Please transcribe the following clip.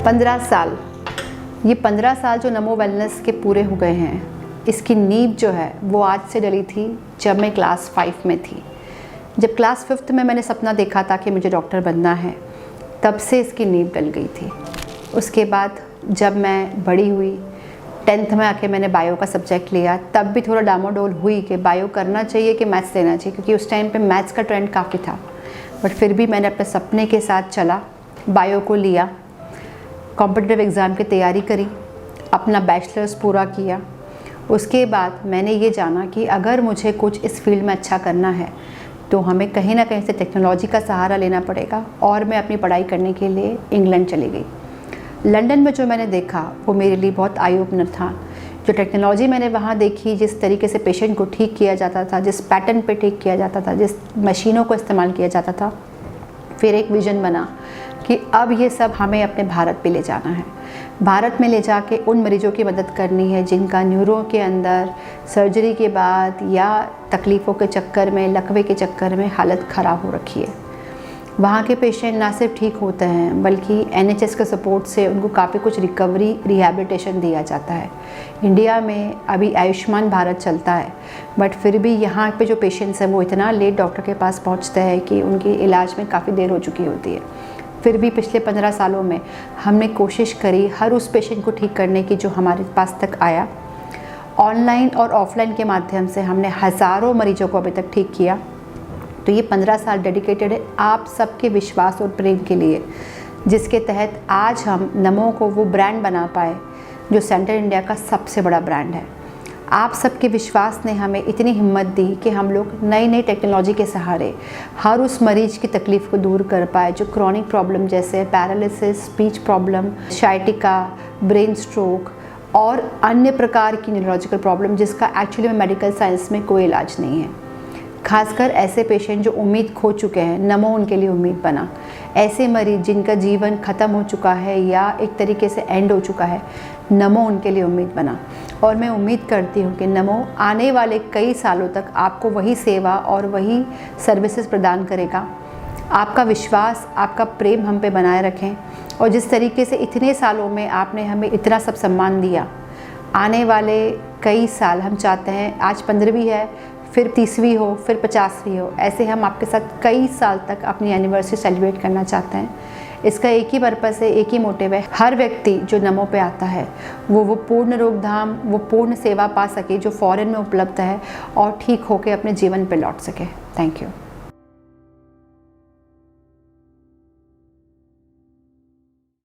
15 साल, ये 15 साल जो नमो वेलनेस के पूरे हो गए हैं, इसकी नींव जो है वो आज से डली थी जब मैं क्लास 5 में थी। जब क्लास 5th में मैंने सपना देखा था कि मुझे डॉक्टर बनना है, तब से इसकी नींव डल गई थी। उसके बाद जब मैं बड़ी हुई, 10th में आके मैंने बायो का सब्जेक्ट लिया, तब भी थोड़ा डामाडोल हुई कि बायो करना चाहिए कि मैथ्स लेना चाहिए, क्योंकि उस टाइम पे मैथ्स का ट्रेंड काफ़ी था। बट फिर भी मैंने अपने सपने के साथ चला, बायो को लिया, कॉम्पिटिटिव एग्ज़ाम की तैयारी करी, अपना बैचलर्स पूरा किया। उसके बाद मैंने ये जाना कि अगर मुझे कुछ इस फील्ड में अच्छा करना है तो हमें कहीं ना कहीं से टेक्नोलॉजी का सहारा लेना पड़ेगा, और मैं अपनी पढ़ाई करने के लिए इंग्लैंड चली गई। लंदन में जो मैंने देखा वो मेरे लिए बहुत आई ओपनर था। जो टेक्नोलॉजी मैंने वहाँ देखी, जिस तरीके से पेशेंट को ठीक किया जाता था, जिस पैटर्न पे ठीक किया जाता था, जिस मशीनों को इस्तेमाल किया जाता था, फिर एक विज़न बना कि अब ये सब हमें अपने भारत पे ले जाना है। भारत में ले जाके उन मरीजों की मदद करनी है जिनका न्यूरो के अंदर सर्जरी के बाद या तकलीफ़ों के चक्कर में, लकवे के चक्कर में हालत ख़राब हो रखी है। वहाँ के पेशेंट ना सिर्फ ठीक होते हैं बल्कि NHS के सपोर्ट से उनको काफ़ी कुछ रिकवरी, रिहैबिलिटेशन दिया जाता है। इंडिया में अभी आयुष्मान भारत चलता है, बट फिर भी यहाँ पे जो पेशेंट्स हैं वो इतना लेट डॉक्टर के पास पहुँचते हैं कि उनकी इलाज में काफ़ी देर हो चुकी होती है। फिर भी पिछले 15 सालों में हमने कोशिश करी हर उस पेशेंट को ठीक करने की जो हमारे पास तक आया। ऑनलाइन और ऑफलाइन के माध्यम से हमने हज़ारों मरीजों को अभी तक ठीक किया। तो ये 15 साल डेडिकेटेड है आप सबके विश्वास और प्रेम के लिए, जिसके तहत आज हम नमो को वो ब्रांड बना पाए जो सेंट्रल इंडिया का सबसे बड़ा ब्रांड है। आप सबके विश्वास ने हमें इतनी हिम्मत दी कि हम लोग नई नई टेक्नोलॉजी के सहारे हर उस मरीज़ की तकलीफ़ को दूर कर पाए जो क्रॉनिक प्रॉब्लम जैसे paralysis, speech problem, sciatica, brain stroke और अन्य प्रकार की न्यूरोलॉजिकल प्रॉब्लम जिसका एक्चुअली में मेडिकल साइंस में कोई इलाज नहीं है। खासकर ऐसे पेशेंट जो उम्मीद खो चुके हैं, नमो उनके लिए उम्मीद बना। ऐसे मरीज जिनका जीवन ख़त्म हो चुका है या एक तरीके से एंड हो चुका है, नमो उनके लिए उम्मीद बना। और मैं उम्मीद करती हूँ कि नमो आने वाले कई सालों तक आपको वही सेवा और वही सर्विसेज प्रदान करेगा। आपका विश्वास, आपका प्रेम हम पे बनाए रखें, और जिस तरीके से इतने सालों में आपने हमें इतना सब सम्मान दिया, आने वाले कई साल हम चाहते हैं, आज 15वीं है, फिर 30वीं हो, फिर 50वीं हो, ऐसे हम आपके साथ कई साल तक अपनी एनिवर्सरी सेलिब्रेट करना चाहते हैं। इसका एक ही पर्पस है, एक ही मोटिव है, हर व्यक्ति जो नमो पे आता है वो पूर्ण रोकथाम, वो पूर्ण सेवा पा सके जो फॉरेन में उपलब्ध है, और ठीक होकर अपने जीवन पे लौट सके। Thank you.